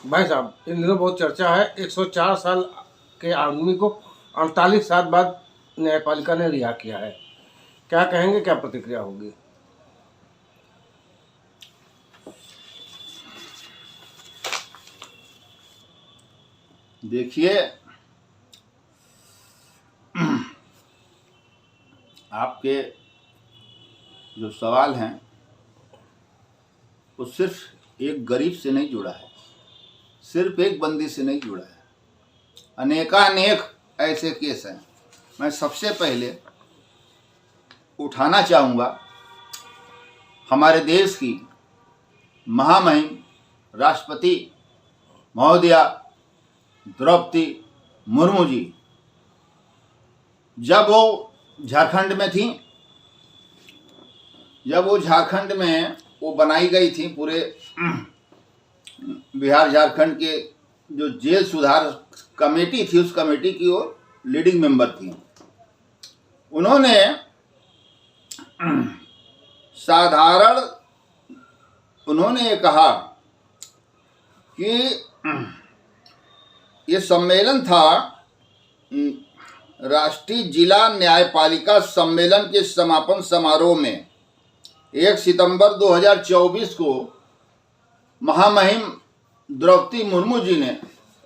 भाई साहब, इन दिनों बहुत चर्चा है 104 साल के आदमी को 48 साल बाद न्यायपालिका ने रिहा किया है। क्या कहेंगे, क्या प्रतिक्रिया होगी? देखिए, आपके जो सवाल हैं वो सिर्फ एक गरीब से नहीं जुड़ा है, सिर्फ एक बंदी से नहीं जुड़ा है, अनेकानेक ऐसे केस हैं। मैं सबसे पहले उठाना चाहूँगा हमारे देश की महामहिम राष्ट्रपति महोदया द्रौपदी मुर्मू जी। जब वो झारखंड में थी, जब वो झारखंड में वो बनाई गई थी, पूरे बिहार झारखंड के जो जेल सुधार कमेटी थी, उस कमेटी की वो लीडिंग मेंबर थी। उन्होंने ये कहा कि ये सम्मेलन था राष्ट्रीय जिला न्यायपालिका सम्मेलन के समापन समारोह में 1 सितंबर 2024 को महामहिम द्रौपदी मुर्मू जी ने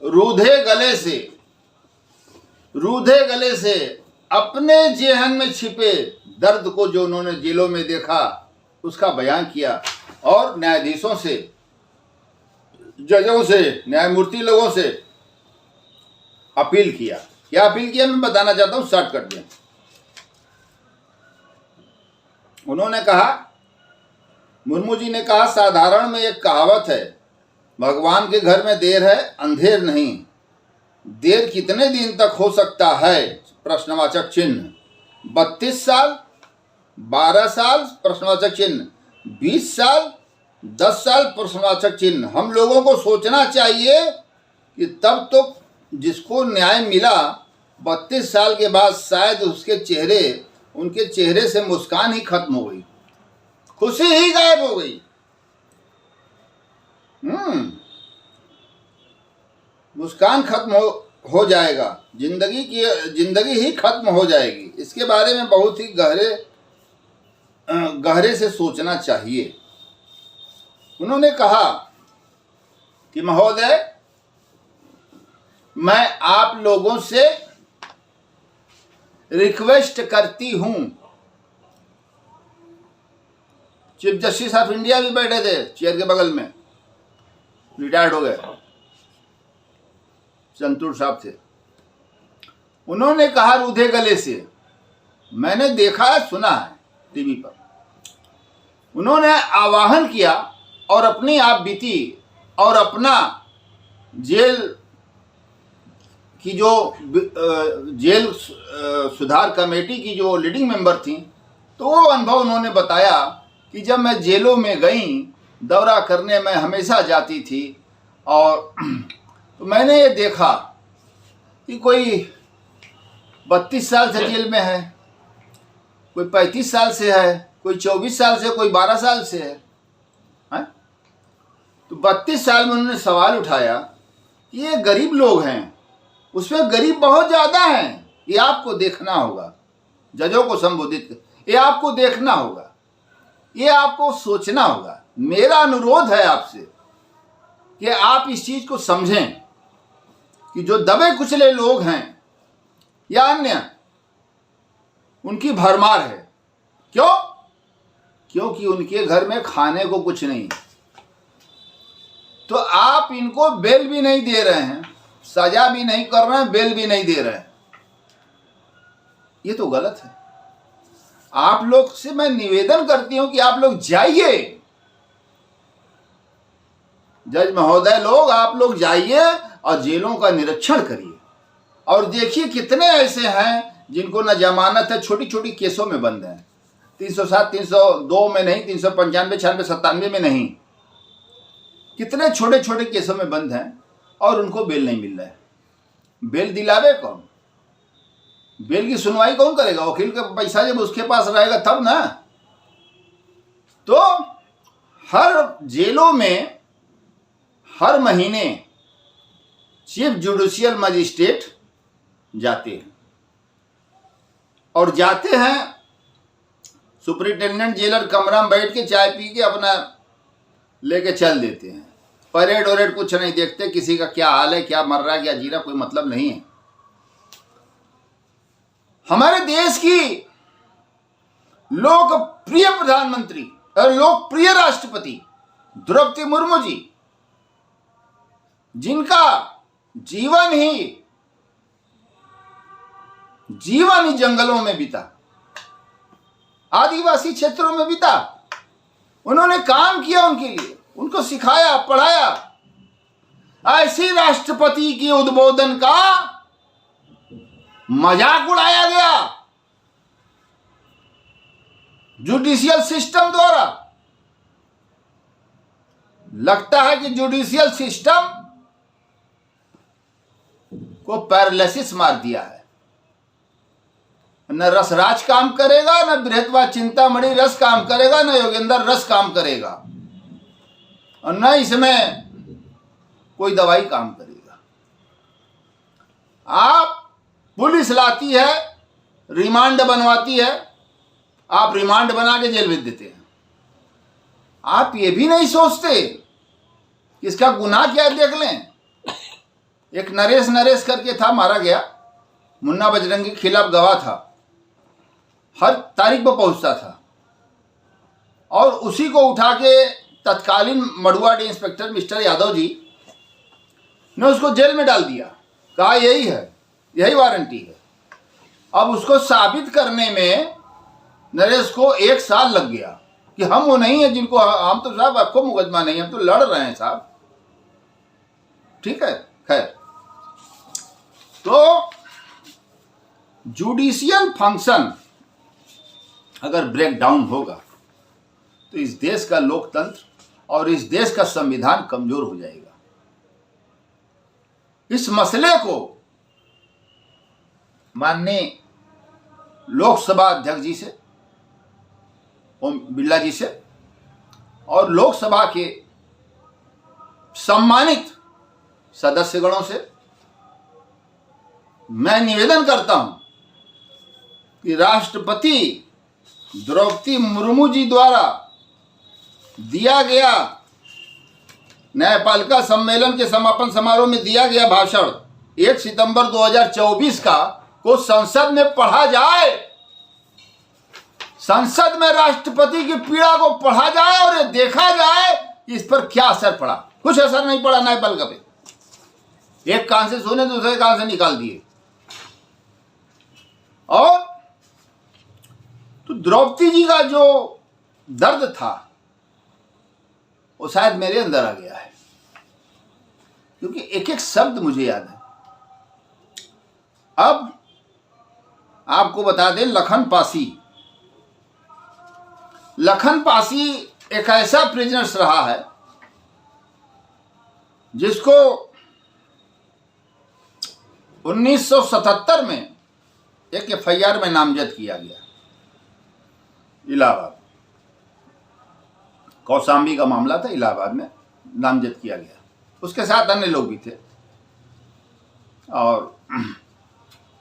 रूधे गले से अपने जेहन में छिपे दर्द को, जो उन्होंने जेलों में देखा, उसका बयान किया और न्यायाधीशों से, जजों से, न्यायमूर्ति लोगों से अपील किया। क्या अपील किया मैं बताना चाहता हूं, शॉर्टकट में। उन्होंने कहा, मुर्मू जी ने कहा, साधारण में एक कहावत है, भगवान के घर में देर है अंधेर नहीं। देर कितने दिन तक हो सकता है? प्रश्नवाचक चिन्ह। 32 साल, 12 साल, प्रश्नवाचक चिन्ह। 20 साल, 10 साल, प्रश्नवाचक चिन्ह। हम लोगों को सोचना चाहिए कि तब तो जिसको न्याय मिला 32 साल के बाद शायद उनके चेहरे से मुस्कान ही खत्म हो गई, खुशी ही गायब हो गई। मुस्कान खत्म हो जाएगा, जिंदगी ही खत्म हो जाएगी। इसके बारे में बहुत ही गहरे से सोचना चाहिए। उन्होंने कहा कि महोदय, मैं आप लोगों से रिक्वेस्ट करती हूं। चीफ जस्टिस ऑफ इंडिया भी बैठे थे चेयर के बगल में, रिटायर्ड हो गए, चंद्रचूड़ साहब थे। उन्होंने कहा रूधे गले से, मैंने देखा है, सुना है टीवी पर। उन्होंने आह्वान किया और अपनी आप बीती और अपना जेल की जो जेल सुधार कमेटी की जो लीडिंग मेंबर थी, तो वो अनुभव उन्होंने बताया कि जब मैं जेलों में गई, दौरा करने में हमेशा जाती थी, और तो मैंने ये देखा कि कोई 32 साल से जेल में है, कोई 35 साल से है, कोई 24 साल से, कोई 12 साल से है। तो 32 साल में उन्होंने सवाल उठाया कि ये गरीब लोग हैं, उसमें गरीब बहुत ज़्यादा हैं। ये आपको देखना होगा, जजों को संबोधित, ये आपको देखना होगा, ये आपको सोचना होगा। मेरा अनुरोध है आपसे कि आप इस चीज़ को समझें कि जो दबे कुचले लोग हैं या अन्य, उनकी भरमार है। क्यों? क्योंकि उनके घर में खाने को कुछ नहीं, तो आप इनको बेल भी नहीं दे रहे हैं, सजा भी नहीं कर रहे हैं, बेल भी नहीं दे रहे हैं। ये तो गलत है। आप लोग से मैं निवेदन करती हूं कि आप लोग जाइए, जज महोदय लोग, आप लोग जाइए और जेलों का निरीक्षण करिए और देखिए कितने ऐसे हैं जिनको न जमानत है, छोटी छोटी केसों में बंद हैं, 307, 302 में नहीं, 395, 96, 97 में नहीं, कितने छोटे छोटे केसों में बंद हैं और उनको बेल नहीं मिल रहा है। बेल दिलावे कौन? बेल की सुनवाई कौन करेगा? वकील का पैसा जब उसके पास रहेगा तब ना। तो हर जेलों में हर महीने चीफ जुडिशियल मजिस्ट्रेट जाते हैं और जाते हैं सुपरिटेंडेंट जेलर कमरा में बैठ के चाय पी के अपना लेके चल देते हैं। परेड वरेड कुछ नहीं देखते, किसी का क्या हाल है, क्या मर रहा है, क्या जी रहा, कोई मतलब नहीं है। हमारे देश की लोकप्रिय प्रधानमंत्री और लोकप्रिय राष्ट्रपति द्रौपदी मुर्मू जी, जिनका जीवन ही जंगलों में बीता, आदिवासी क्षेत्रों में बीता, उन्होंने काम किया उनके लिए, उनको सिखाया पढ़ाया। ऐसी राष्ट्रपति के उद्बोधन का मजाक उड़ाया गया जुडिशियल सिस्टम द्वारा। लगता है कि जुडिशियल सिस्टम को पैरालिसिस मार दिया है। न रसराज काम करेगा, न बृहत्वा चिंतामणि रस काम करेगा, न योगेंद्र रस काम करेगा, और न इसमें कोई दवाई काम करेगा। आप पुलिस लाती है, रिमांड बनवाती है, आप रिमांड बना के जेल भेज देते हैं। आप ये भी नहीं सोचते कि इसका गुनाह क्या है। देख लें, एक नरेश करके था, मारा गया, मुन्ना बजरंगी के खिलाफ गवाह था, हर तारीख पर पहुंचता था, और उसी को उठा के तत्कालीन मड़ुआडी इंस्पेक्टर मिस्टर यादव जी ने उसको जेल में डाल दिया। कहा यही है, यही वारंटी है। अब उसको साबित करने में नरेश को 1 साल लग गया कि हम वो नहीं है जिनको, हम तो साहब आपको मुकदमा नहीं, हम तो लड़ रहे हैं साहब। ठीक है, खैर, तो जुडिशियल फंक्शन अगर ब्रेक डाउन होगा तो इस देश का लोकतंत्र और इस देश का संविधान कमजोर हो जाएगा। इस मसले को माननीय लोकसभा अध्यक्ष जी से, ओम बिरला जी से, और लोकसभा के सम्मानित सदस्यगणों से मैं निवेदन करता हूं कि राष्ट्रपति द्रौपदी मुर्मू जी द्वारा दिया गया न्यायपालिका सम्मेलन के समापन समारोह में दिया गया भाषण 1 सितंबर 2024 का को संसद में पढ़ा जाए। संसद में राष्ट्रपति की पीड़ा को पढ़ा जाए और ये देखा जाए कि इस पर क्या असर पड़ा। कुछ असर नहीं पड़ा न्यायपालिका पे। एक कान से सुने, दूसरे कान से निकाल दिए। और तो द्रौपदी जी का जो दर्द था वो शायद मेरे अंदर आ गया है, क्योंकि एक एक शब्द मुझे याद है। अब आपको बता दें, लखन पासी एक ऐसा प्रिजनर्स रहा है जिसको 1977 में एक FIR में नामजद किया गया, इलाहाबाद, कौशाम्बी का मामला था, इलाहाबाद में नामजद किया गया। उसके साथ अन्य लोग भी थे और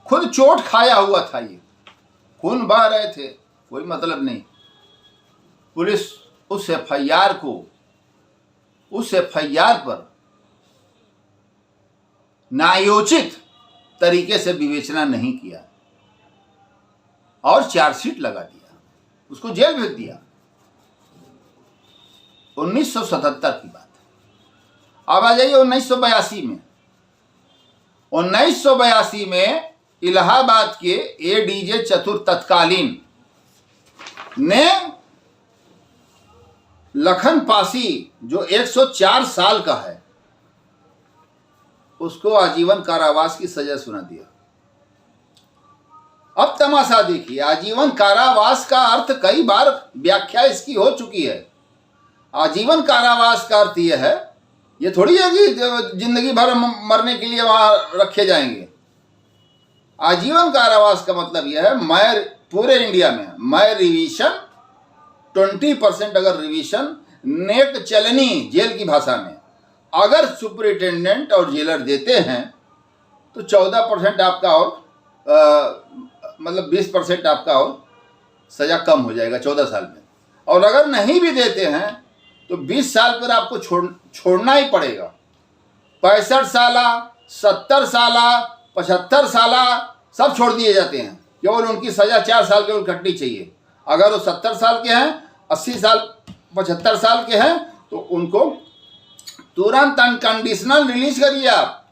खुद चोट खाया हुआ था, ये खून बह रहे थे, कोई मतलब नहीं। पुलिस उस FIR पर न्यायोचित तरीके से विवेचना नहीं किया और चार्जशीट लगा दिया, उसको जेल भेज दिया। 1977 की बात है। अब आ जाइए 1982 में। 1982 में इलाहाबाद के ADJ चतुर तत्कालीन ने लखन पासी जो 104 साल का है उसको आजीवन कारावास की सजा सुना दिया। अब तमाशा देखिए, आजीवन कारावास का अर्थ कई बार व्याख्या इसकी हो चुकी है। आजीवन कारावास का अर्थ यह है, ये थोड़ी है कि जिंदगी भर मरने के लिए वहां रखे जाएंगे। आजीवन कारावास का मतलब यह है, मैं पूरे इंडिया में मैं रिवीजन 20% अगर रिवीजन नेक चलनी जेल की भाषा में अगर सुपरिटेंडेंट और जेलर देते हैं तो 14% आपका और मतलब 20% आपका और सज़ा कम हो जाएगा 14 साल में। और अगर नहीं भी देते हैं तो 20 साल पर आपको छोड़ना ही पड़ेगा। 65 साल, 70 साल, 75 साल सब छोड़ दिए जाते हैं, केवल उनकी सज़ा 4 साल केवल कटनी चाहिए। अगर वो 70 साल के हैं, 80 साल, 75 साल के हैं तो उनको तुरंत अनकंडीशनल रिलीज करिए आप,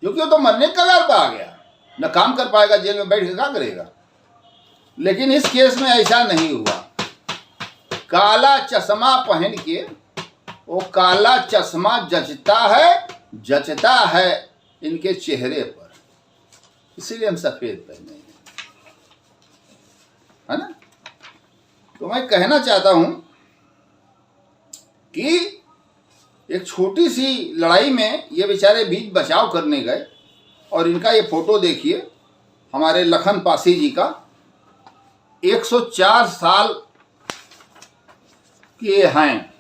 क्योंकि वो तो मरने के कगार पर आ गया, न काम कर पाएगा, जेल में बैठ के क्या करेगा। लेकिन इस केस में ऐसा नहीं हुआ। काला चश्मा पहन के, वो काला चश्मा जचता है इनके चेहरे पर, इसीलिए हम सफेद पहने हैं, है ना। तो मैं कहना चाहता हूं कि एक छोटी सी लड़ाई में ये बेचारे बीच बचाव करने गए, और इनका ये फोटो देखिए, हमारे लखन पासी जी का 104 साल के हैं।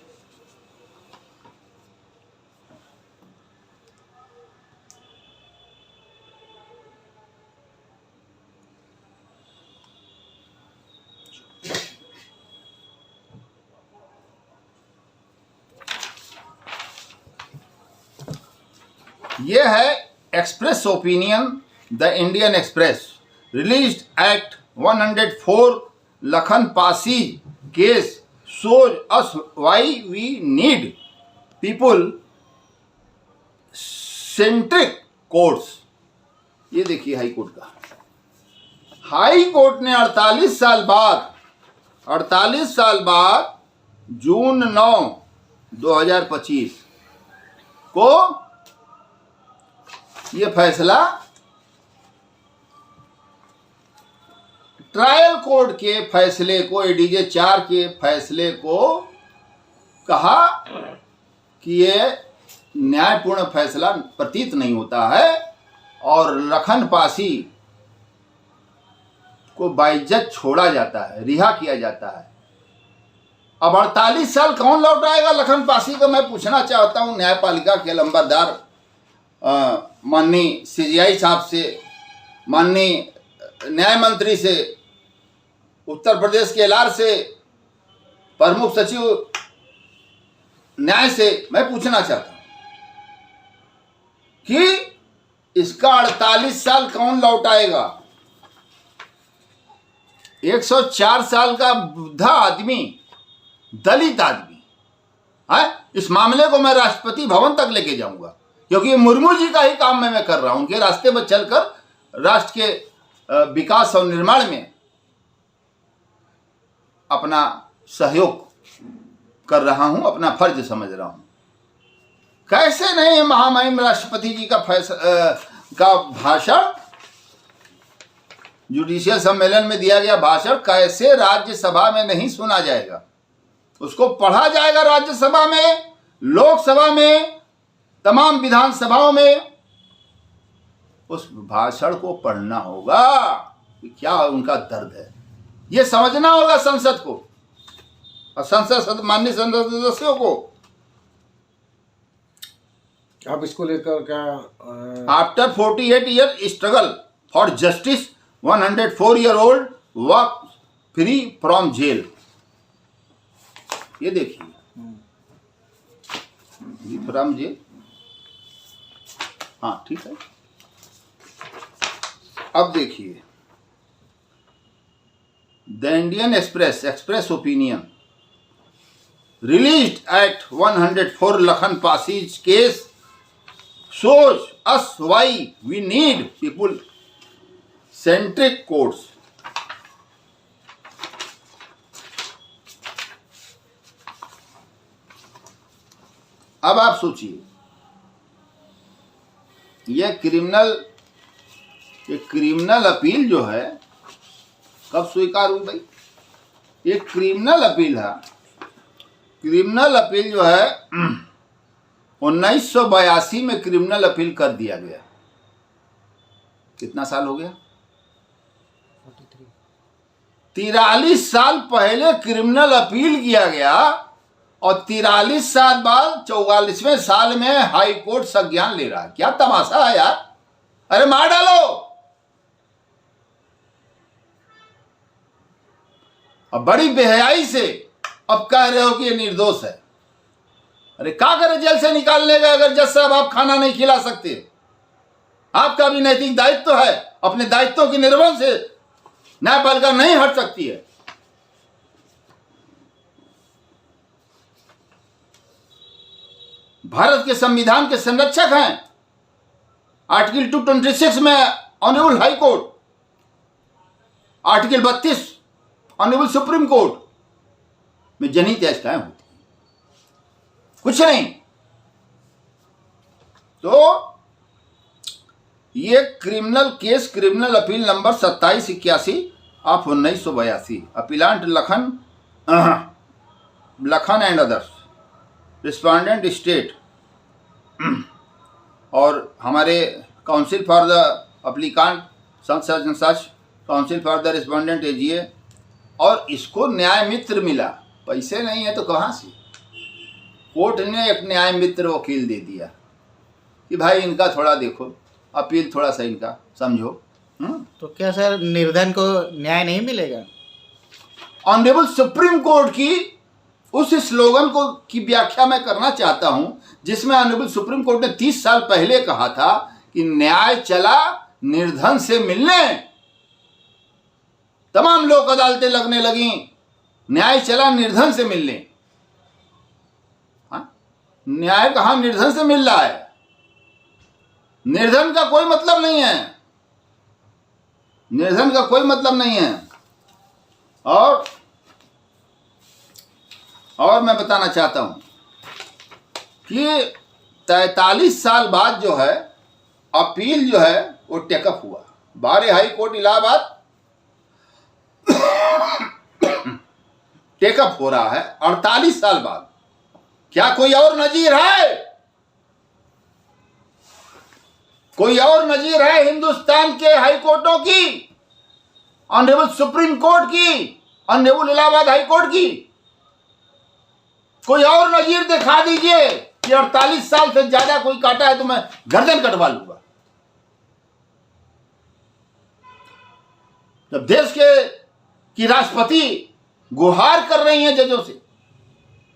ये है express opinion, the Indian express, released act 104 Lakhan Pasi case shows us why we need people centric courts। ये देखिए हाई कोर्ट का, हाई कोर्ट ने 48 साल बाद जून 9, 2025 को ये फैसला ट्रायल कोर्ट के फैसले को, एडीजे 4 के फैसले को कहा कि ये न्यायपूर्ण फैसला प्रतीत नहीं होता है और लखन पासी को बाइज्जत छोड़ा जाता है, रिहा किया जाता है। अब 48 साल कौन लौटाएगा लखन पासी को, मैं पूछना चाहता हूं न्यायपालिका के लंबरदार माननीय सीजीआई साहब से, माननीय न्याय मंत्री से, उत्तर प्रदेश के एलआर से, प्रमुख सचिव न्याय से मैं पूछना चाहता हूं कि इसका 48 साल कौन लौटाएगा। 104 साल का वृद्धा आदमी, दलित आदमी है, इस मामले को मैं राष्ट्रपति भवन तक लेके जाऊंगा, क्योंकि ये मुर्मू जी का ही काम मैं कर रहा हूं, उनके रास्ते पर चलकर राष्ट्र के विकास और निर्माण में अपना सहयोग कर रहा हूं, अपना फर्ज समझ रहा हूं। कैसे नहीं महामहिम राष्ट्रपति जी का भाषण, जुडिशियल सम्मेलन में दिया गया भाषण कैसे राज्यसभा में नहीं सुना जाएगा। उसको पढ़ा जाएगा राज्यसभा में, लोकसभा में, तमाम विधानसभाओं में। उस भाषण को पढ़ना होगा कि क्या उनका दर्द है, ये समझना होगा संसद को और संसद माननीय संसद सदस्यों को। आप इसको लेकर क्या after 48 year struggle for justice 104-year-old walk free from jail, ये देखिए फ्रॉम जेल, हाँ ठीक है। अब देखिए the Indian Express opinion, released at 104 Lakhan Pasi case shows us why we need people centric courts। अब आप सोचिए, ये क्रिमिनल अपील जो है कब स्वीकार हुई भाई। ये क्रिमिनल अपील है, क्रिमिनल अपील जो है 1982 में क्रिमिनल अपील कर दिया गया। कितना साल हो गया? 43 साल पहले क्रिमिनल अपील किया गया और 43 साल बाद 44वें साल में हाई कोर्ट संज्ञान ले रहा है। क्या तमाशा है यार, अरे मार डालो। अब बड़ी बेहयाई से अब कह रहे हो कि ये निर्दोष है। अरे क्या करे जेल से निकालने का, अगर जज साहब आप खाना नहीं खिला सकते? आपका भी नैतिक दायित्व है, अपने दायित्वों के निर्वहन से न्यायपालिका नहीं हट सकती है। भारत के संविधान के संरक्षक हैं। आर्टिकल 226 में honourable high court, article 32 honourable supreme court में जनहित याचिकाएं होती हैं, कुछ नहीं। तो ये criminal case, criminal appeal number 2781 of 1982, appellant Lakhan and others, respondent state, और हमारे counsel for the applicant such counsel for the respondent AGA. और इसको न्याय मित्र मिला, पैसे नहीं है तो कहाँ से? कोर्ट ने एक न्याय मित्र वकील दे दिया कि भाई इनका थोड़ा देखो, अपील थोड़ा सा इनका समझो। तो क्या सर निर्धन को न्याय नहीं मिलेगा? ऑनरेबल सुप्रीम कोर्ट की उस स्लोगन को की व्याख्या मैं करना चाहता हूं, जिसमें ऑनरेबल सुप्रीम कोर्ट ने 30 साल पहले कहा था कि न्याय चला निर्धन से मिलने। तमाम लोक अदालतें लगने लगी, न्याय चला निर्धन से मिलने। न्याय कहां निर्धन से मिल रहा है? निर्धन का कोई मतलब नहीं है, निर्धन का कोई मतलब नहीं है। और मैं बताना चाहता हूं कि 43 साल बाद जो है अपील जो है वो टेकअप हुआ। बार हाई कोर्ट इलाहाबाद टेकअप हो रहा है 48 साल बाद। क्या कोई और नजीर है? कोई और नजीर है हिंदुस्तान के हाई कोर्टों की, ऑनरेबल सुप्रीम कोर्ट की, ऑनरेबल इलाहाबाद हाई कोर्ट की? कोई और नजीर दिखा दीजिए कि 48 साल से ज्यादा कोई काटा है तो मैं गर्दन कटवा लूंगा। जब देश की राष्ट्रपति गुहार कर रही हैं जजों से,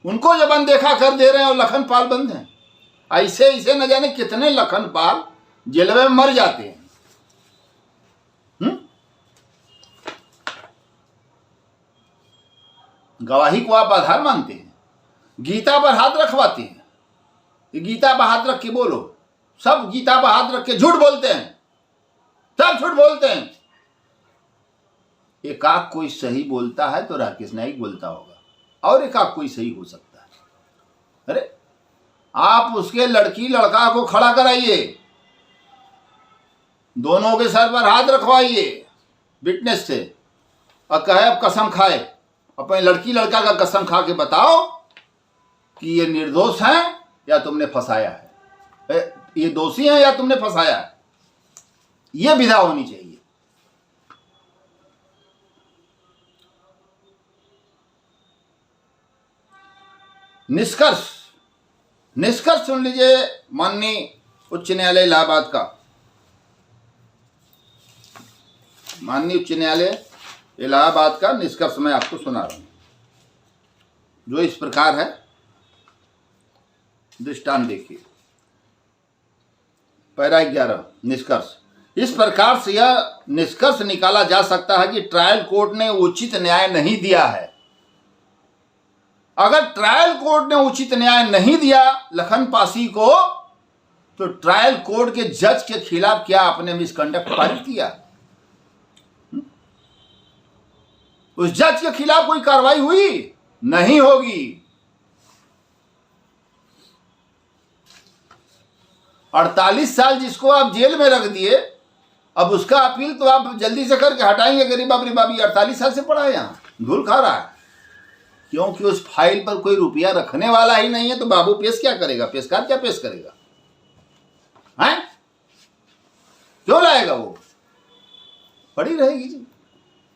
उनको जब अनदेखा कर दे रहे हैं और लखन पाल बंद हैं। ऐसे न जाने कितने लखन पाल जेल में मर जाते हैं। गवाही को आप आधार मानते हैं, गीता पर हाथ रखवाते हैं कि गीता पर हाथ रख के बोलो। सब गीता पर हाथ रख के झूठ बोलते हैं, सब झूठ बोलते हैं। एक आध कोई सही बोलता है तो राकेश नाइक बोलता होगा, और एक आध कोई सही हो सकता है। अरे आप उसके लड़की लड़का को खड़ा कराइए, दोनों के सर पर हाथ रखवाइए विटनेस से, और कहे अब कसम खाए, अपने लड़की लड़का का कसम खा के बताओ कि ये निर्दोष हैं या तुमने फंसाया है, ये दोषी हैं या तुमने फंसाया है। ये विधा होनी चाहिए। निष्कर्ष सुन लीजिए माननीय उच्च न्यायालय इलाहाबाद का। माननीय उच्च न्यायालय इलाहाबाद का निष्कर्ष मैं आपको सुना रहा हूं, जो इस प्रकार है। दृष्टांत देखिए, पैरा 11 निष्कर्ष। इस प्रकार से यह निष्कर्ष निकाला जा सकता है कि ट्रायल कोर्ट ने उचित न्याय नहीं दिया है। अगर ट्रायल कोर्ट ने उचित न्याय नहीं दिया लखन पासी को, तो ट्रायल कोर्ट के जज के खिलाफ क्या आपने मिसकंडक्ट पारित किया? उस जज के खिलाफ कोई कार्रवाई हुई? नहीं होगी। 48 साल जिसको आप जेल में रख दिए, अब उसका अपील तो आप जल्दी से करके हटाएंगे। गरीब बाबरी बाबी 48 साल से पड़ा है, यहां धूल खा रहा है, क्योंकि उस फाइल पर कोई रुपया रखने वाला ही नहीं है। तो बाबू पेश क्या करेगा? पेशकार क्या पेश करेगा? हैं? क्यों लाएगा? वो पड़ी रहेगी जी,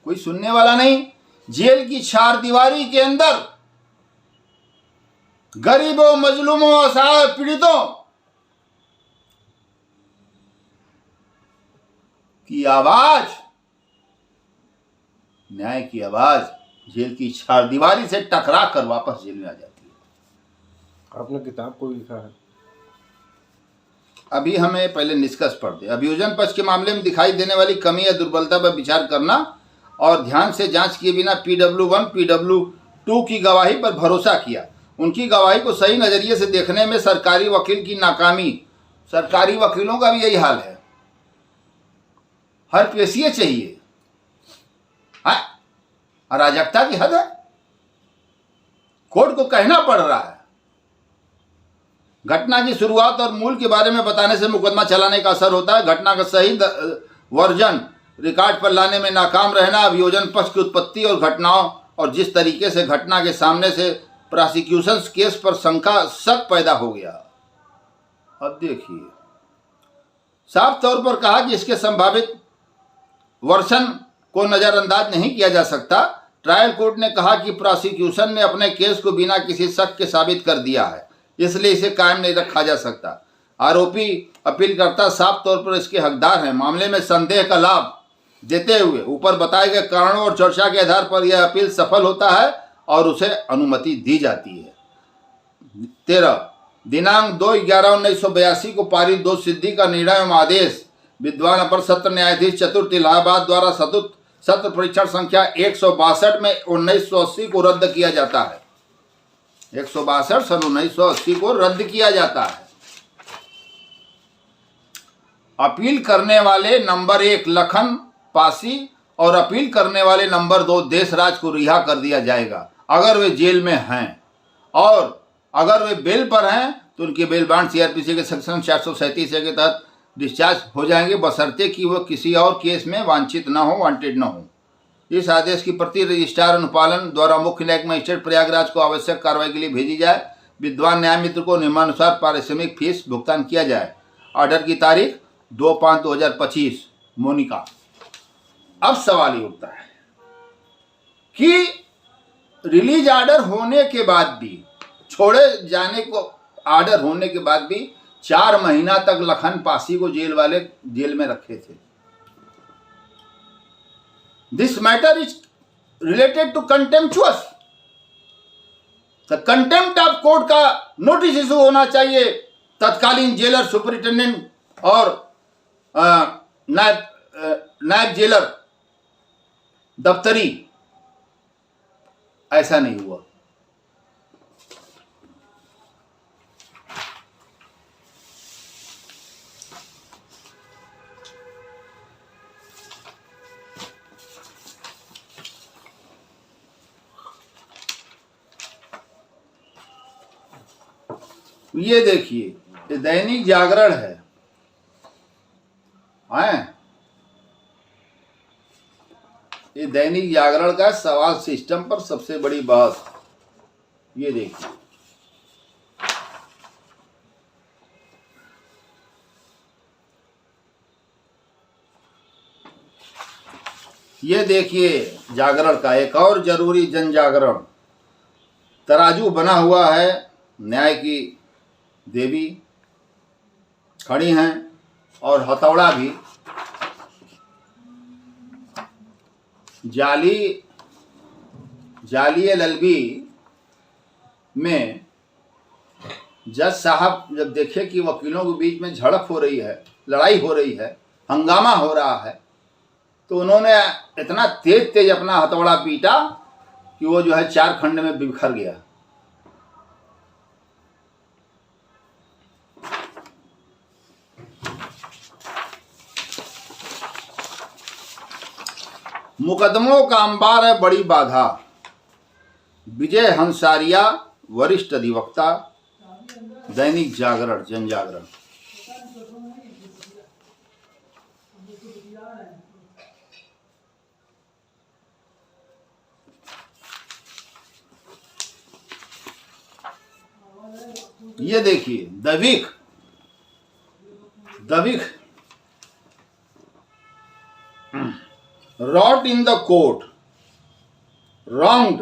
कोई सुनने वाला नहीं। जेल की 4 दीवारी के अंदर गरीबों, मजलूमों, असहाय पीड़ितों की आवाज, न्याय की आवाज जेल की चारदीवारी से टकरा कर वापस जेल में आ जाती है। आपने किताब को लिखा है। अभी हमें पहले निष्कर्ष पढ़ दे। अभियोजन पक्ष के मामले में दिखाई देने वाली कमी या दुर्बलता पर विचार करना और ध्यान से जांच किए बिना PW1, PW2 की गवाही पर भरोसा किया। उनकी गवाही को सही नजरिए से देखने में सरकारी वकील की नाकामी। सरकारी वकीलों का भी यही हाल है, हर पेशिये चाहिए। हाँ, अराजकता की हद है। कोर्ट को कहना पड़ रहा है। घटना की शुरुआत और मूल के बारे में बताने से मुकदमा चलाने का असर होता है। घटना का सही वर्जन रिकॉर्ड पर लाने में नाकाम रहना, अभियोजन पक्ष की उत्पत्ति और घटनाओं और जिस तरीके से घटना के सामने से प्रोसिक्यूशन केस पर शक पैदा हो गया। अब देखिए, साफ तौर पर कहा कि इसके संभावित वर्षन को नजरअंदाज नहीं किया जा सकता। ट्रायल कोर्ट ने कहा कि प्रोसिक्यूशन ने अपने केस को बिना किसी शक के साबित कर दिया है, इसलिए इसे कायम नहीं रखा जा सकता। आरोपी अपीलकर्ता साफ तौर पर इसके हकदार हैं। मामले में संदेह का लाभ देते हुए ऊपर बताए गए कारणों और चर्चा के आधार पर यह अपील सफल होता है और उसे अनुमति दी जाती है। 13 दिनांक 2/11/1982 को पारित 2 सिद्धि का निर्णय एवं आदेश विद्वान अपर सत्र न्यायाधीश चतुर्थ इलाहाबाद द्वारा सत्र परीक्षण संख्या 162 में 1980 को रद्द किया जाता है। 162 सन 1980 को रद्द किया जाता है। अपील करने वाले नंबर 1 लखन पासी और अपील करने वाले नंबर 2 देशराज को रिहा कर दिया जाएगा अगर वे जेल में हैं, और अगर वे बेल पर हैं तो उनके बेल बांड CRPC के सेक्शन 437 के तहत डिस्चार्ज हो जाएंगे, बशर्ते कि वह किसी और केस में वांछित न हो, वांटेड न हो। इस आदेश की प्रति रजिस्ट्रार अनुपालन द्वारा मुख्य न्यायिक मजिस्ट्रेट प्रयागराज को आवश्यक कार्रवाई के लिए भेजी जाए। विद्वान न्याय मित्र को नियमानुसार पारिश्रमिक फीस भुगतान किया जाए। ऑर्डर की तारीख 2/5/2025। मोनिका। अब सवाल ये उठता है कि रिलीज ऑर्डर होने के बाद भी, छोड़े जाने को ऑर्डर होने के बाद भी 4 महीना तक लखन पासी को जेल वाले जेल में रखे थे। This matter is related to contemptuous. Contempt of court का नोटिस इशू होना चाहिए तत्कालीन जेलर सुपरिटेंडेंट और नायब जेलर दफ्तरी। ऐसा नहीं हुआ। ये देखिए, ये दैनिक जागरण है। ये दैनिक जागरण का सवाल सिस्टम पर सबसे बड़ी बहस। ये देखिए, ये देखिए जागरण का एक और जरूरी जन जागरण। तराजू बना हुआ है, न्याय की देवी खड़ी हैं और हथौड़ा भी। जाली LLB में जज साहब जब देखे कि वकीलों के बीच में झड़प हो रही है, लड़ाई हो रही है, हंगामा हो रहा है, तो उन्होंने इतना तेज अपना हथौड़ा पीटा कि वो जो है 4 खंड में बिखर गया। मुकदमों का अंबार है बड़ी बाधा। विजय हंसारिया, वरिष्ठ अधिवक्ता, दैनिक जागरण, जन जागरण। ये देखिए, दविक wrought in the court, wronged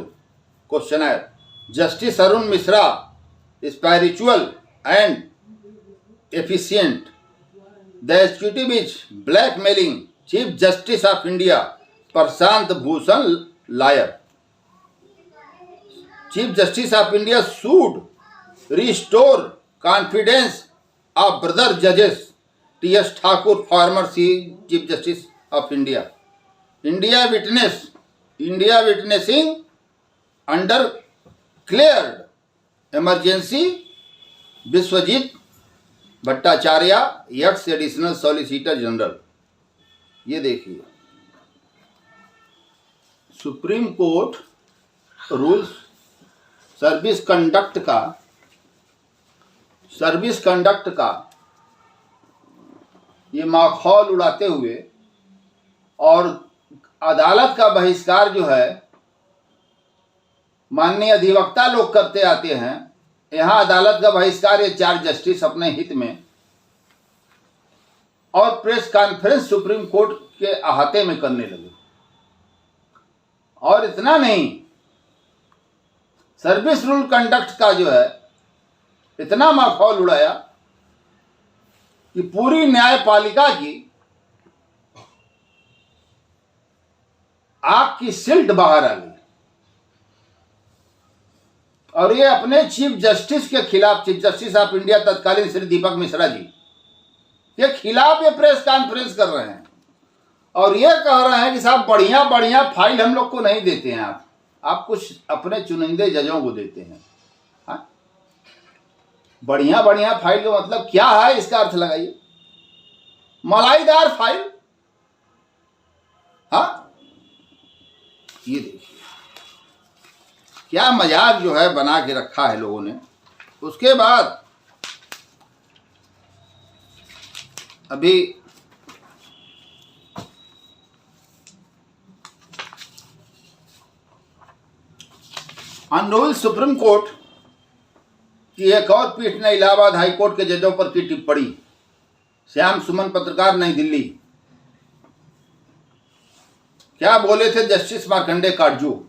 questionnaire, Justice Arun Mishra spiritual and efficient. The executive is blackmailing Chief Justice of India Prashant Bhushan liar. Chief Justice of India should restore confidence of brother judges T.S. Thakur, former Chief Justice of India. India witnessing under cleared emergency. Biswajit Bhattacharya x additional solicitor general. ये देखिए supreme court rules service conduct का ये माखौल उड़ाते हुए और अदालत का बहिष्कार जो है माननीय अधिवक्ता लोग करते आते हैं। यहाँ अदालत का बहिष्कार ये 4 जस्टिस अपने हित में और प्रेस कॉन्फ्रेंस सुप्रीम कोर्ट के अहाते में करने लगे। और इतना नहीं, सर्विस रूल कंडक्ट का जो है इतना माखौल उड़ाया कि पूरी न्यायपालिका की आग की सिल्ट बाहर आ गई। और ये अपने चीफ जस्टिस के खिलाफ, चीफ जस्टिस ऑफ इंडिया तत्कालीन श्री दीपक मिश्रा जी के खिलाफ ये प्रेस कॉन्फ्रेंस कर रहे हैं और ये कह रहे हैं कि साहब बढ़िया बढ़िया फाइल हम लोग को नहीं देते हैं, आप कुछ अपने चुनिंदे जजों को देते हैं। हाँ, बढ़िया बढ़िया फाइल का मतलब क्या है, इसका अर्थ लगाइए। मलाईदार फाइल। हाँ, ये देखिए क्या मजाक जो है बना के रखा है लोगों ने। उसके बाद अभी ऑनरेबल सुप्रीम कोर्ट की एक और पीठ ने इलाहाबाद हाई कोर्ट के जजों पर की टिप्पणी। श्याम सुमन पत्रकार, नई दिल्ली। क्या बोले थे जस्टिस मार्कंडे काटजू?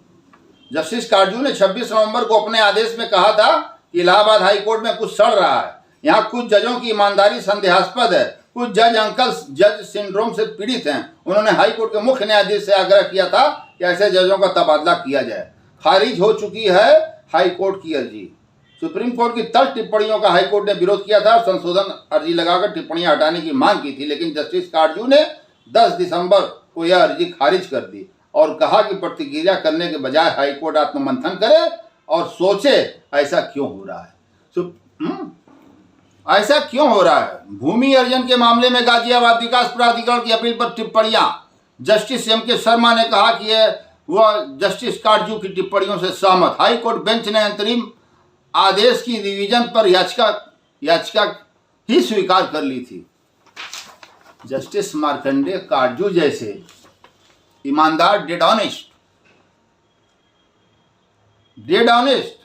जस्टिस काटजू ने 26 नवंबर को अपने आदेश में कहा था कि इलाहाबाद हाई कोर्ट में कुछ सड़ रहा है, यहाँ कुछ जजों की ईमानदारी संदेहास्पद है, कुछ जज अंकल्स जज सिंड्रोम से पीड़ित हैं। उन्होंने हाई कोर्ट के मुख्य न्यायाधीश से आग्रह किया था कि ऐसे जजों का तबादला किया जाए। खारिज हो चुकी है हाई कोर्ट की अर्जी। सुप्रीम कोर्ट की तल्ख टिप्पणियों का हाई कोर्ट ने विरोध किया था और संशोधन अर्जी लगाकर टिप्पणियां हटाने की मांग की थी, लेकिन जस्टिस काटजू ने 10 दिसंबर को यह अर्जी खारिज कर दी और कहा कि प्रतिक्रिया करने के बजाय हाई कोर्ट आत्ममंथन करे और सोचे ऐसा क्यों हो रहा है। ऐसा क्यों हो रहा है? भूमि अर्जन के मामले में गाजियाबाद विकास प्राधिकरण की अपील पर टिप्पणियां। Justice MK. शर्मा ने कहा कि वह जस्टिस काटजू की टिप्पणियों से सहमत। हाई कोर्ट बेंच ने अंतरिम आदेश की रिवीजन पर याचिका ही स्वीकार कर ली थी। जस्टिस मार्कंडे काटजू जैसे ईमानदार, डेड ऑनेस्ट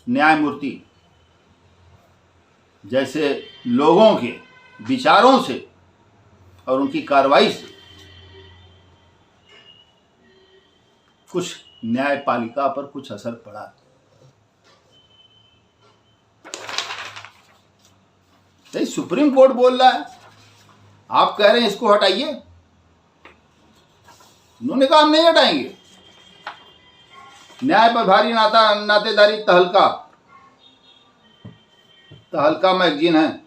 न्यायमूर्ति जैसे लोगों के विचारों से और उनकी कार्रवाई से कुछ न्यायपालिका पर कुछ असर पड़ा। नहीं, सुप्रीम कोर्ट बोल रहा है, आप कह रहे हैं इसको हटाइए। उन्होंने कहा हम नहीं हटाएंगे। न्याय पर भारी नातेदारी तहलका मैगजीन है।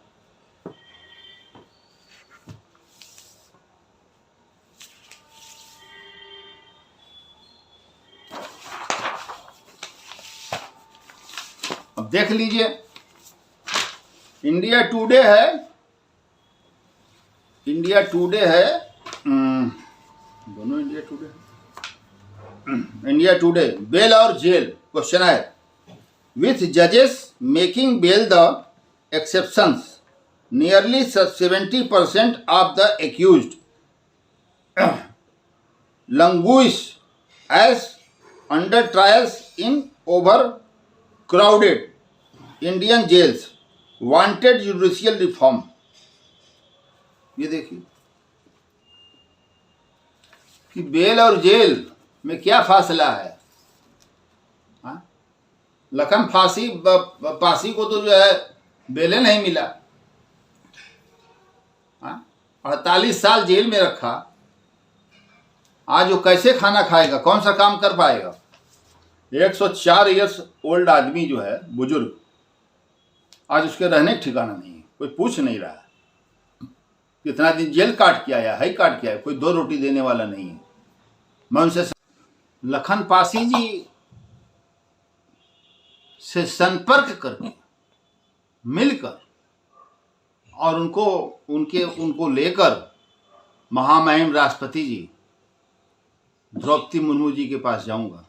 अब देख लीजिए, इंडिया टुडे है, दोनों इंडिया टुडे बेल और जेल क्वेश्चन है विथ जजेस making bail the exceptions nearly 70% of the accused languish as under trials in overcrowded Indian jails, wanted judicial reform। ये देखिए कि बेल और जेल में क्या फासला है। हाँ? लखन पासी को तो जो है बेले नहीं मिला। 48 साल जेल में रखा, आज वो कैसे खाना खाएगा, कौन सा काम कर पाएगा। 104 ईयर्स ओल्ड आदमी जो है, बुजुर्ग, आज उसके रहने का ठिकाना नहीं है, कोई पूछ नहीं रहा है। कितना दिन जेल काट के आया है, काट के आया, कोई 2 रोटी देने वाला नहीं है। मैं उनसे लखन पासी जी से संपर्क करके मिलकर और उनको लेकर महामहिम राष्ट्रपति जी द्रौपदी मुर्मू जी के पास जाऊंगा,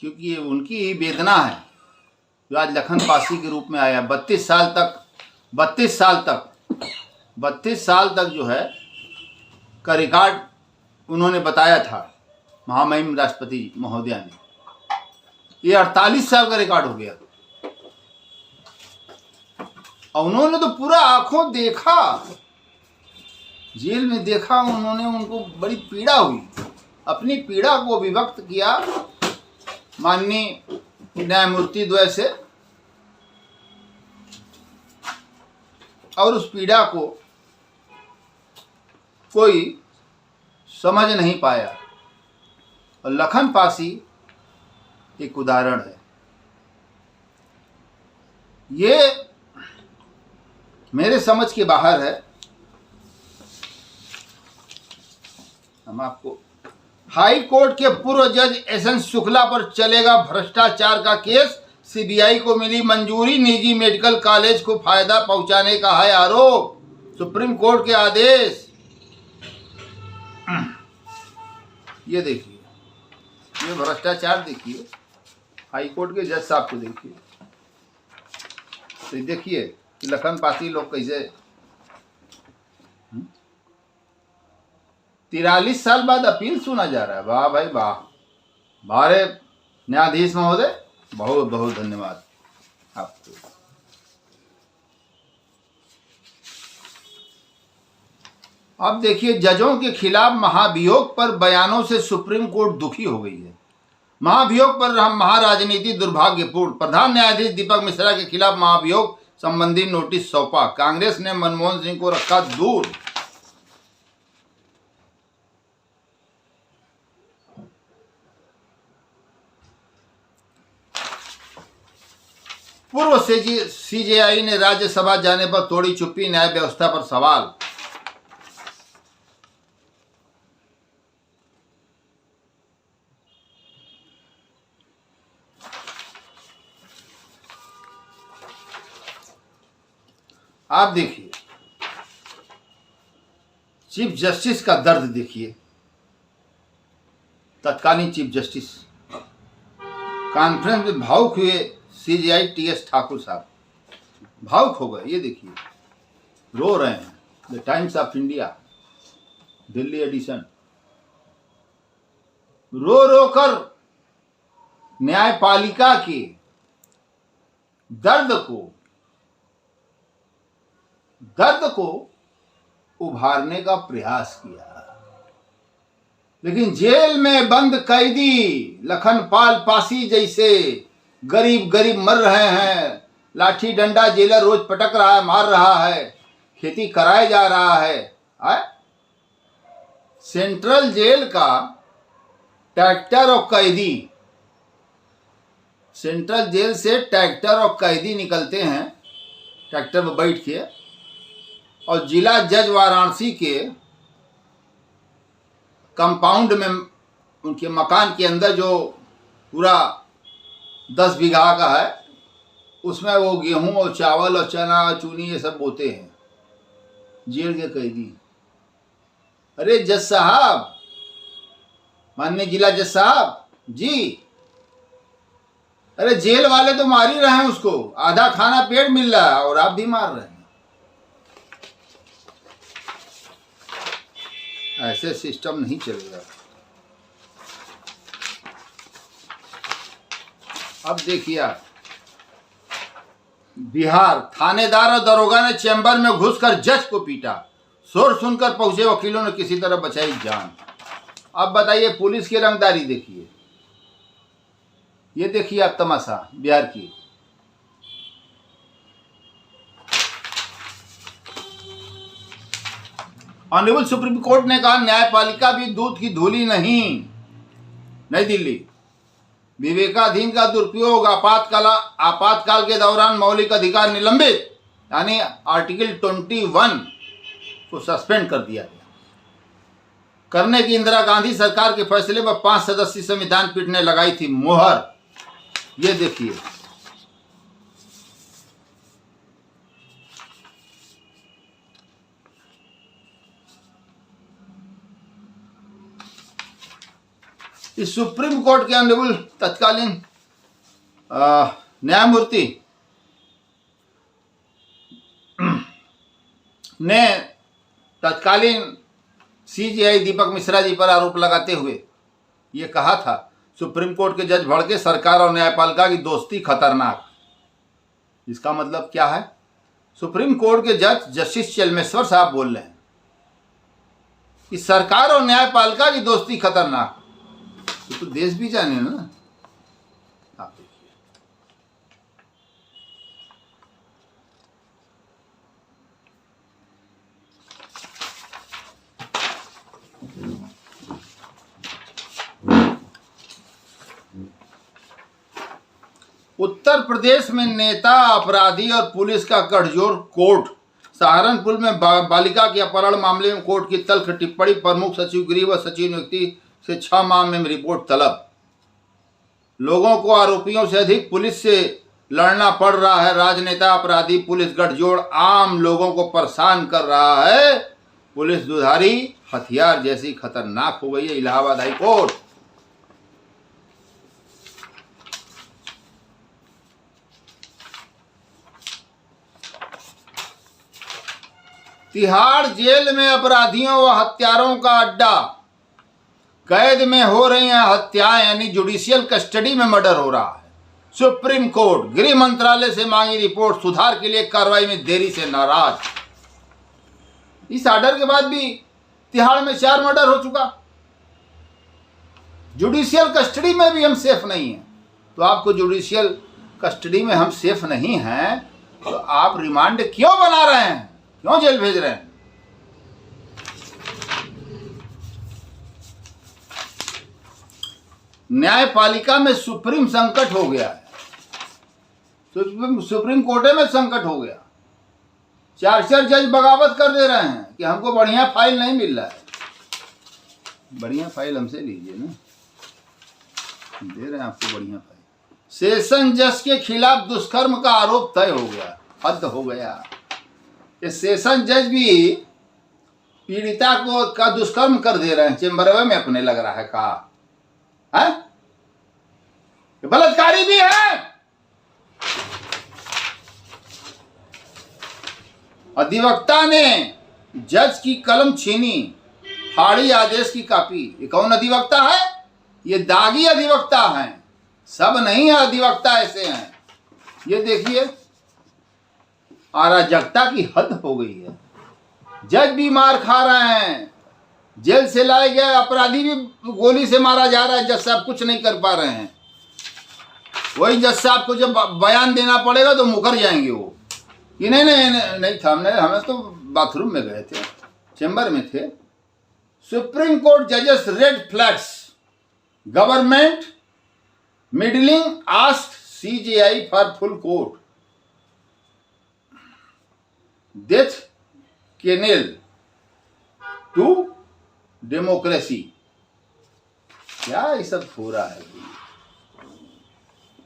क्योंकि ये उनकी ही वेदना है जो आज लखन पासी के रूप में आया। 32 साल तक जो है का रिकॉर्ड उन्होंने बताया था महामहिम राष्ट्रपति महोदया ने। ये 48 साल का रिकॉर्ड हो गया और उन्होंने तो पूरा आंखों देखा, जेल में देखा उन्होंने, उनको बड़ी पीड़ा हुई। अपनी पीड़ा को अभिव्यक्त किया माननीय न्यायमूर्ति द्वय से, और उस पीड़ा को कोई समझ नहीं पाया। और लखन पासी एक उदाहरण है। ये मेरे समझ के बाहर है। हम आपको हाई कोर्ट के पूर्व जज एस.एन. शुक्ला पर चलेगा भ्रष्टाचार का केस, सीबीआई को मिली मंजूरी, निजी मेडिकल कॉलेज को फायदा पहुंचाने का है आरोप, सुप्रीम कोर्ट के आदेश। ये देखिए, ये भ्रष्टाचार देखिए, हाई कोर्ट के जज साहब को देखिए, तो देखिए कि लखन पासी लोग कैसे 43 साल बाद अपील सुना जा रहा है। वाह भाई वाह, बारे न्यायाधीश महोदय, बहुत बहुत धन्यवाद आपको। अब देखिए, जजों के खिलाफ महाभियोग पर बयानों से सुप्रीम कोर्ट दुखी हो गई है। महाभियोग पर महाराजनीति दुर्भाग्यपूर्ण, प्रधान न्यायाधीश दीपक मिश्रा के खिलाफ महाभियोग संबंधी नोटिस सौंपा, कांग्रेस ने मनमोहन सिंह को रखा दूर। पूर्व सीजेआई ने राज्यसभा जाने पर तोड़ी चुप्पी, न्याय व्यवस्था पर सवाल। आप देखिए, चीफ जस्टिस का दर्द देखिए। तत्कालीन चीफ जस्टिस कॉन्फ्रेंस में भावुक हुए सीजेआई टीएस ठाकुर साहब, भावुक हो गए। ये देखिए, रो रहे हैं। The Times of India Delhi edition, रो रो कर न्यायपालिका के दर्द को उभारने का प्रयास किया, लेकिन जेल में बंद कैदी लखनपाल पासी जैसे गरीब मर रहे हैं। लाठी डंडा जेलर रोज पटक रहा है, मार रहा है, खेती कराया जा रहा है। सेंट्रल जेल का ट्रैक्टर और कैदी, सेंट्रल जेल से ट्रैक्टर और कैदी निकलते हैं, ट्रैक्टर में बैठ के, और जिला जज वाराणसी के कंपाउंड में, उनके मकान के अंदर जो पूरा 10 बीघा का है, उसमें वो गेहूं और चावल और चना चूनी ये सब बोते हैं, जेल के कैदी। अरे जज साहब, माननीय जिला जज साहब जी, अरे जेल वाले तो मार ही रहे हैं उसको, आधा खाना पेट मिल रहा है और आप भी मार रहे हैं। ऐसे सिस्टम नहीं चलेगा। अब देखिए आप, बिहार थानेदार और दरोगा ने चैम्बर में घुसकर जज को पीटा, शोर सुनकर पहुंचे वकीलों ने किसी तरह बचाई जान। अब बताइए, पुलिस की रंगदारी देखिए। ये देखिए आप तमाशा बिहार की। ऑनरेबल सुप्रीम कोर्ट ने कहा न्यायपालिका भी दूध की धूली नहीं। नई दिल्ली, विवेकाधीन का दुरुपयोग, आपातकाल के दौरान मौलिक अधिकार निलंबित, यानी आर्टिकल 21 को सस्पेंड कर दिया गया। करने की इंदिरा गांधी सरकार के फैसले पर 5 सदस्यीय संविधान पीठ ने लगाई थी मुहर। ये देखिए, इस सुप्रीम कोर्ट के ऑनरेबल तत्कालीन न्यायमूर्ति ने तत्कालीन सीजेआई दीपक मिश्रा जी पर आरोप लगाते हुए ये कहा था, सुप्रीम कोर्ट के जज भड़के, सरकार और न्यायपालिका की दोस्ती खतरनाक। इसका मतलब क्या है? सुप्रीम कोर्ट के जज जस्टिस चेलमेश्वर साहब बोल रहे हैं कि सरकार और न्यायपालिका की दोस्ती खतरनाक। तो देश भी जाने ना। आप देखिए, उत्तर प्रदेश में नेता, अपराधी और पुलिस का गठजोड़ कोर्ट। सहारनपुर में बालिका के अपहरण मामले में कोर्ट की तल्ख टिप्पणी, प्रमुख सचिव गृह व सचिव नियुक्ति से 6 माह में रिपोर्ट तलब। लोगों को आरोपियों से अधिक पुलिस से लड़ना पड़ रहा है। राजनेता, अपराधी, पुलिस गठजोड़ आम लोगों को परेशान कर रहा है। पुलिस दुधारी हथियार जैसी खतरनाक हो गई है। Allahabad high court. Tihar jail में अपराधियों व हत्यारों का अड्डा। कैद में हो रही हैं हत्याएं, यानी जुडिशियल कस्टडी में मर्डर हो रहा है। सुप्रीम कोर्ट गृह मंत्रालय से मांगी रिपोर्ट, सुधार के लिए कार्रवाई में देरी से नाराज। इस ऑर्डर के बाद भी तिहाड़ में 4 मर्डर हो चुका। जुडिशियल कस्टडी में भी हम सेफ नहीं हैं। तो आपको जुडिशियल कस्टडी में हम सेफ नहीं हैं तो आप रिमांड क्यों बना रहे हैं, क्यों जेल भेज रहे हैं? न्यायपालिका में सुप्रीम संकट हो गया है। सुप्रीम कोर्ट में संकट हो गया। 4 जज बगावत कर दे रहे हैं कि हमको बढ़िया फाइल नहीं मिल रहा है। बढ़िया फाइल हमसे लीजिए ना, दे रहे हैं आपको बढ़िया फाइल। सेशन जज के खिलाफ दुष्कर्म का आरोप तय हो गया। हद हो गया। ये सेशन जज भी पीड़िता को का दुष्कर्म कर दे रहे हैं, चेम्बर में अपने लग रहा है। कहा है बलात्कारी भी है। अधिवक्ता ने जज की कलम छीनी, फाड़ी आदेश की कॉपी। ये कौन अधिवक्ता है? ये दागी अधिवक्ता हैं। सब नहीं है अधिवक्ता ऐसे हैं। ये देखिए, अराजकता की हद हो गई है। जज भी मार खा रहे हैं, जेल से लाए गए अपराधी भी गोली से मारा जा रहा है। जज साहब कुछ नहीं कर पा रहे हैं। वही जज साहब को जब बयान देना पड़ेगा तो मुकर जाएंगे वो कि नहीं था, हमें तो बाथरूम में गए थे, चेंबर में थे। सुप्रीम कोर्ट जजेस red flags, government meddling ask CJI for full court. Death knell to democracy. क्या ये सब हो रहा है?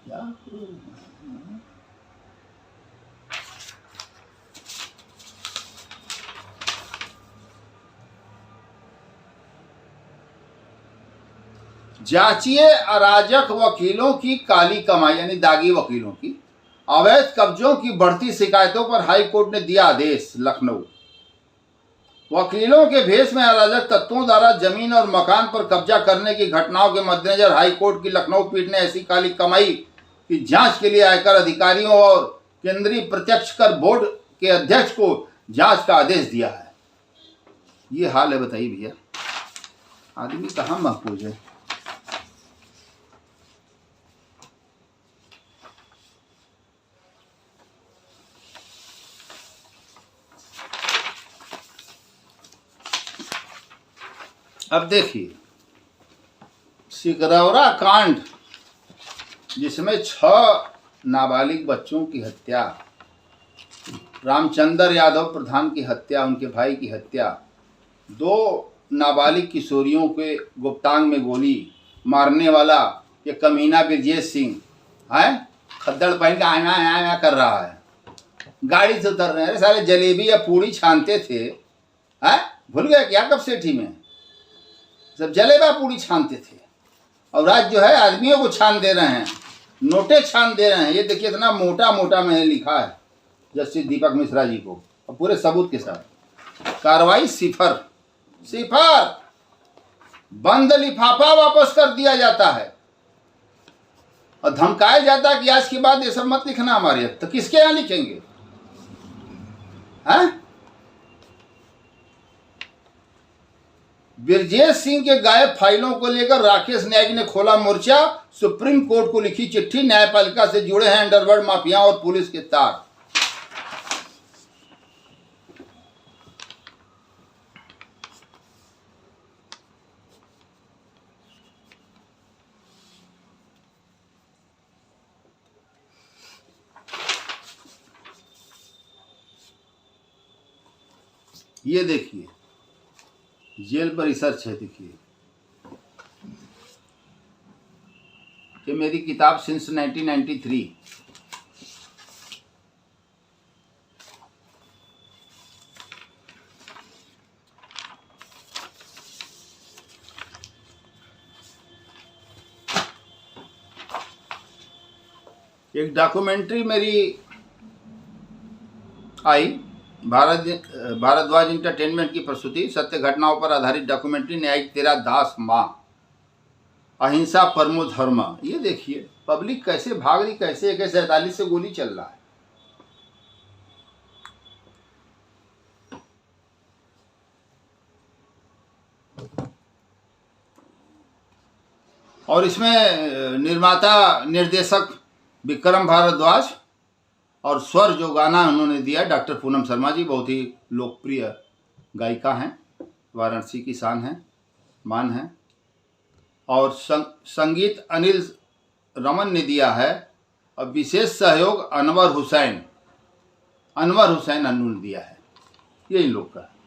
क्या जांचिए अराजक वकीलों की काली कमाई, यानी दागी वकीलों की। अवैध कब्जों की बढ़ती शिकायतों पर हाई कोर्ट ने दिया आदेश। लखनऊ, वकीलों के भेष में अराजक तत्वों द्वारा जमीन और मकान पर कब्जा करने की घटनाओं के मद्देनजर हाई कोर्ट की लखनऊ पीठ ने ऐसी काली कमाई की जांच के लिए आयकर अधिकारियों और केंद्रीय प्रत्यक्ष कर बोर्ड के अध्यक्ष को जांच का आदेश दिया है। ये हाल है, बताइए भैया, आदमी कहाँ महफूज है? अब देखिए, सिकरौरा कांड जिसमें 6 नाबालिग बच्चों की हत्या, रामचंद्र यादव प्रधान की हत्या, उनके भाई की हत्या, 2 नाबालिग किशोरियों के गुप्तांग में गोली मारने वाला ये कमीना ब्रजेश सिंह है, खद्दड़ पहन के आया कर रहा है, गाड़ी से उतर रहे हैं। अरे सारे जलेबी या पूड़ी छानते थे, है भूल गए क्या कब सेठी में? सब जलेबा पूड़ी छानते थे, और आज जो है आदमियों को छान दे रहे हैं, नोटे छान दे रहे हैं। ये देखिए इतना मोटा मोटा मैंने लिखा है जस्टिस दीपक मिश्रा जी को, और पूरे सबूत के साथ। कार्रवाई सिफर सिफर, बंद लिफाफा वापस कर दिया जाता है, और धमकाया जाता है कि आज के बाद ये सब मत लिखना हमारे। तो किसके यहाँ लिखेंगे? हैं? ब्रजेश सिंह के गायब फाइलों को लेकर राकेश न्यायिक ने खोला मोर्चा, सुप्रीम कोर्ट को लिखी चिट्ठी, न्यायपालिका से जुड़े हैं अंडरवर्ल्ड माफिया और पुलिस के तार। ये देखिए जेल पर रिसर्च है। देखिए ये मेरी किताब सिंस 1993। एक डॉक्यूमेंट्री मेरी आई, भारद्वाज इंटरटेनमेंट की प्रस्तुति, सत्य घटनाओं पर आधारित डॉक्यूमेंट्री न्यायिक तेरा दास माँ, अहिंसा परमो धर्म। ये देखिए पब्लिक कैसे भाग रही, कैसे AK-47 से गोली चल रहा है। और इसमें निर्माता निर्देशक विक्रम भारद्वाज, और स्वर जो गाना उन्होंने दिया डॉक्टर पूनम शर्मा जी, बहुत ही लोकप्रिय गायिका हैं, वाराणसी की शान है, मान है। और संगीत अनिल रमन ने दिया है, और विशेष सहयोग अनवर हुसैन अन्नू ने दिया है। ये इन लोग का है।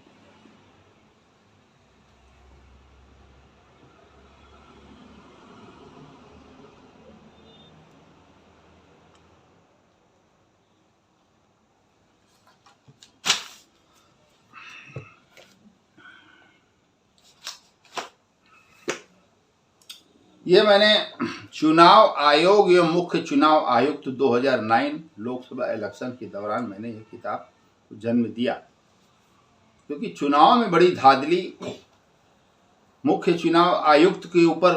ये मैंने चुनाव आयोग एवं मुख्य चुनाव आयुक्त 2009 लोकसभा इलेक्शन के दौरान मैंने ये किताब को जन्म दिया, क्योंकि चुनाव में बड़ी धांधली मुख्य चुनाव आयुक्त के ऊपर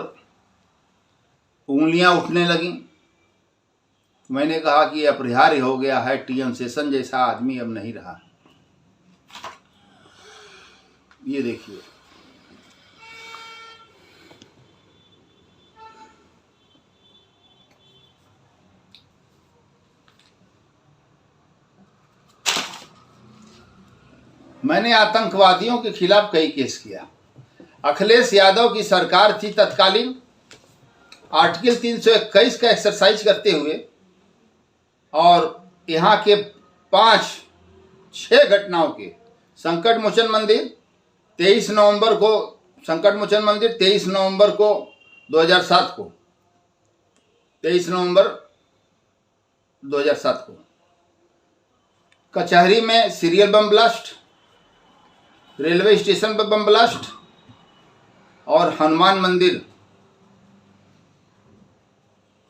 उंगलियां उठने लगी। मैंने कहा कि अपरिहार्य हो गया है, TM सेशन जैसा आदमी अब नहीं रहा। ये देखिए मैंने आतंकवादियों के खिलाफ कई केस किया। अखिलेश यादव की सरकार थी तत्कालीन, आर्टिकल 321 का एक्सरसाइज करते हुए, और यहाँ के 5-6 घटनाओं के संकट मोचन मंदिर 23 नवंबर को, संकट मोचन मंदिर 23 नवंबर को 2007 को, 23 नवंबर 2007 को कचहरी में serial bomb blast, railway station पर बम ब्लास्ट, और हनुमान मंदिर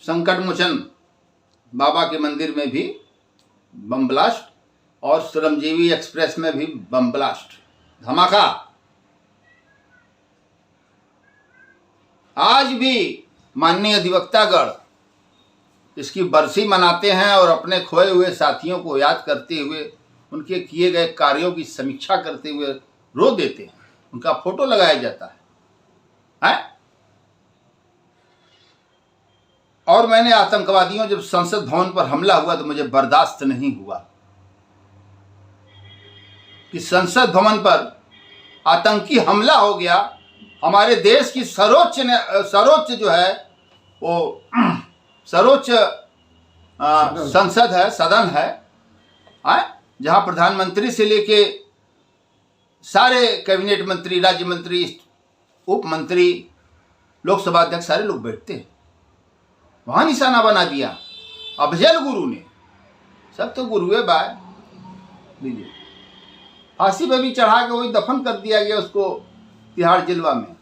संकट मोचन बाबा के मंदिर में भी बम ब्लास्ट, और श्रमजीवी एक्सप्रेस में भी बम ब्लास्ट, धमाका। आज भी माननीय अधिवक्तागण इसकी बरसी मनाते हैं और अपने खोए हुए साथियों को याद करते हुए, उनके किए गए कार्यों की समीक्षा करते हुए रो देते हैं। उनका फोटो लगाया जाता है? और मैंने आतंकवादियों जब संसद भवन पर हमला हुआ तो मुझे बर्दाश्त नहीं हुआ कि संसद भवन पर आतंकी हमला हो गया हमारे देश की सर्वोच्च जो है वो सर्वोच्च संसद है, सदन है, जहां प्रधानमंत्री से लेके सारे कैबिनेट मंत्री, राज्य मंत्री, उप मंत्री, लोकसभा अध्यक्ष सारे लोग बैठते हैं। वहां निशाना बना दिया अफजल गुरु ने। सब तो गुरुए बाय लीजिए, फांसी पे भी चढ़ा के वही दफन कर दिया गया उसको तिहाड़ जेलवा में।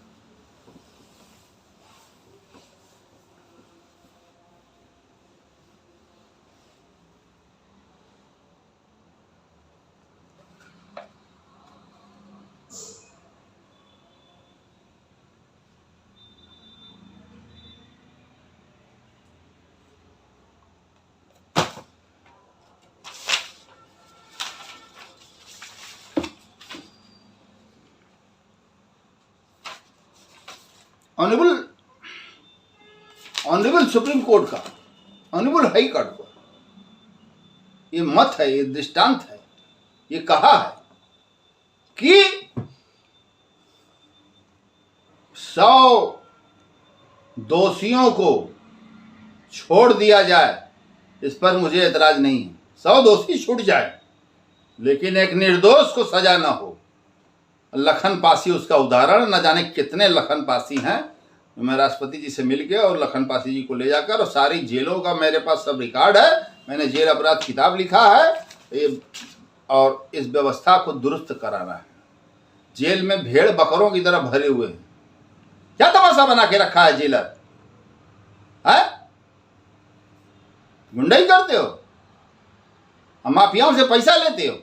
ऑनरेबल सुप्रीम कोर्ट का, ऑनरेबल हाई कोर्ट का ये मत है, ये दृष्टांत है, ये कहा है कि 100 दोषियों को छोड़ दिया जाए, इस पर मुझे एतराज नहीं है। 100 दोषी छूट जाए, लेकिन एक निर्दोष को सजा ना हो। लखन पासी उसका उदाहरण, न जाने कितने लखन पासी हैं। मैं राष्ट्रपति जी से मिल के और लखन पासी जी को ले जाकर, और सारी जेलों का मेरे पास सब रिकॉर्ड है, मैंने जेल अपराध किताब लिखा है, और इस व्यवस्था को दुरुस्त कराना है। जेल में भेड़ बकरों की तरह भरे हुए हैं। क्या तमाशा बना के रखा है जेलर? है गुंडाई करते हो, हम माफियाओं से पैसा लेते हो।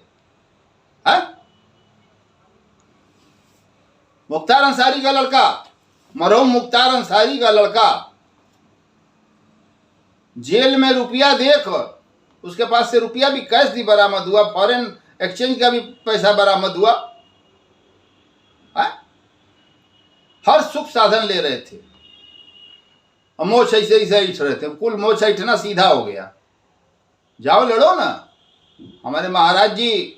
है मुख्तार अंसारी का लड़का, मरहूम मुख्तार अंसारी का लड़का जेल में रुपया देकर, उसके पास से रुपया भी कैश भी बरामद हुआ, फॉरेन एक्सचेंज का भी पैसा बरामद हुआ। हर सुख साधन ले रहे थे, मोछ ऐसे ऐठ रहे थे, कुल मोछ ऐठना सीधा हो गया। जाओ लड़ो ना। हमारे महाराज जी,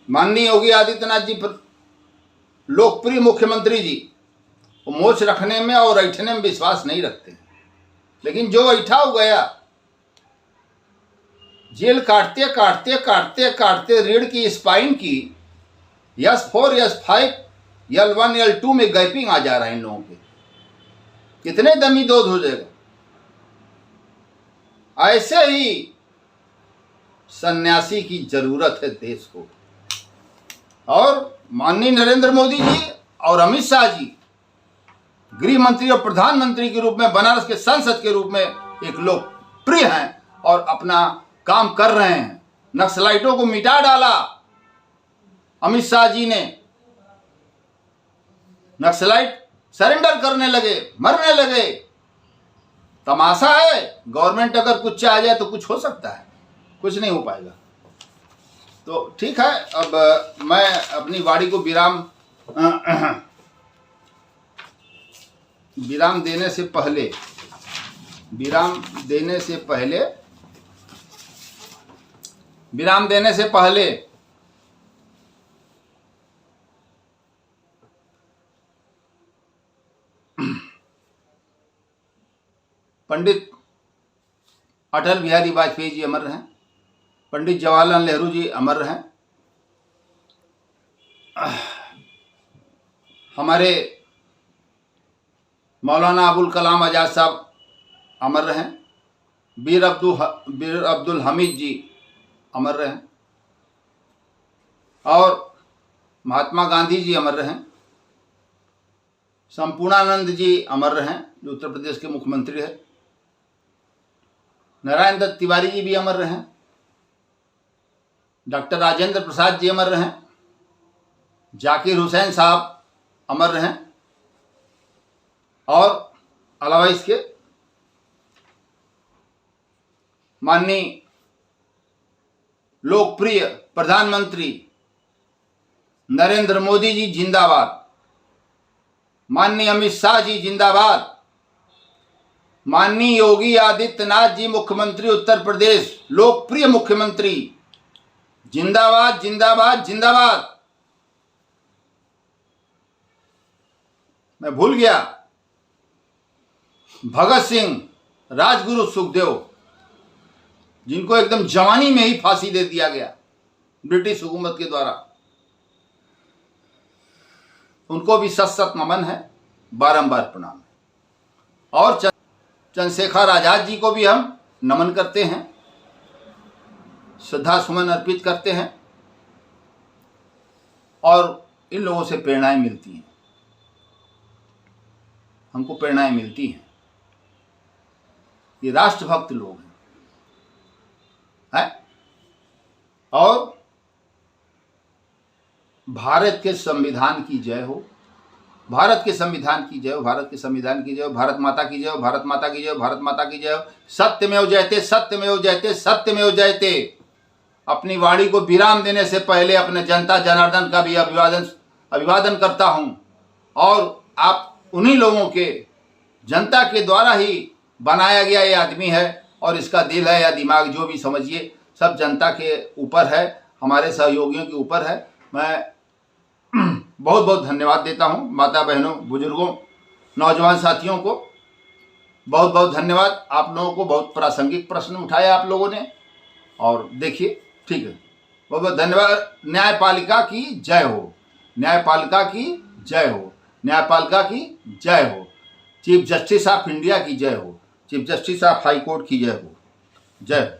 माननीय योगी आदित्यनाथ जी, लोकप्रिय मुख्यमंत्री जी, वो मोछ रखने में और ऐठने में विश्वास नहीं रखते, लेकिन जो ऐठा हो गया, जेल काटते काटते काटते काटते रीढ़ की स्पाइन की S4 S5 L1 L2 में गैपिंग आ जा रहा है इन लोगों के। कितने दमी दूध हो जाएगा। ऐसे ही सन्यासी की जरूरत है देश को। और माननीय नरेंद्र मोदी जी और अमित शाह जी गृह मंत्री और प्रधानमंत्री के रूप में, बनारस के सांसद के रूप में एक लोकप्रिय हैं और अपना काम कर रहे हैं। नक्सलाइटों को मिटा डाला अमित शाह जी ने। नक्सलाइट सरेंडर करने लगे, मरने लगे। तमाशा है। गवर्नमेंट अगर कुछ चाह जाए तो कुछ हो सकता है, कुछ नहीं हो पाएगा। तो ठीक है, अब मैं अपनी वाणी को विराम देने से पहले पंडित अटल बिहारी वाजपेयी जी अमर रहें, पंडित जवाहरलाल नेहरू जी अमर रहें, हमारे मौलाना अबुल कलाम आज़ाद साहब अमर रहें, वीर अब्दुल हमीद जी अमर रहें, और महात्मा गांधी जी अमर रहें, संपूर्णानंद जी अमर रहें जो उत्तर प्रदेश के मुख्यमंत्री है, नारायण दत्त तिवारी जी भी अमर रहें, डॉक्टर राजेंद्र प्रसाद जी अमर रहें, जाकिर हुसैन साहब अमर रहें, और अलावा इसके माननीय लोकप्रिय प्रधानमंत्री नरेंद्र मोदी जी जिंदाबाद, माननीय अमित शाह जी जिंदाबाद, माननीय योगी आदित्यनाथ जी मुख्यमंत्री उत्तर प्रदेश, लोकप्रिय मुख्यमंत्री, जिंदाबाद जिंदाबाद जिंदाबाद। मैं भूल गया, भगत सिंह, राजगुरु सुखदेव, जिनको एकदम जवानी में ही फांसी दे दिया गया ब्रिटिश हुकूमत के द्वारा, उनको भी सत सत नमन है, बारंबार प्रणाम है। और चंद्रशेखर आजाद जी को भी हम नमन करते हैं, श्रद्धा सुमन अर्पित करते हैं, और इन लोगों से प्रेरणाएं मिलती हैं, हमको प्रेरणाएं मिलती हैं। ये राष्ट्रभक्त लोग हैं, और भारत के संविधान की जय हो, भारत के संविधान की जय हो, भारत के संविधान की जय हो, भारत माता की जय हो, भारत माता की जय हो, भारत माता की जय हो। सत्यमेव जयते, सत्यमेव जयते, सत्यमेव जयते। अपनी वाणी को विराम देने से पहले अपने जनता जनार्दन का भी अभिवादन करता हूं, और आप उन्हीं लोगों के, जनता के द्वारा ही बनाया गया ये आदमी है, और इसका दिल है या दिमाग जो भी समझिए, सब जनता के ऊपर है, हमारे सहयोगियों के ऊपर है। मैं बहुत बहुत धन्यवाद देता हूं माता बहनों, बुजुर्गों, नौजवान साथियों को बहुत बहुत धन्यवाद। आप लोगों को बहुत प्रासंगिक प्रश्न उठाया आप लोगों ने, और देखिए, ठीक है, बहुत बहुत धन्यवाद। न्यायपालिका की जय हो, न्यायपालिका की जय हो, न्यायपालिका की जय हो। चीफ जस्टिस ऑफ इंडिया की जय हो, chief justice of high court की जय हो। जय हो।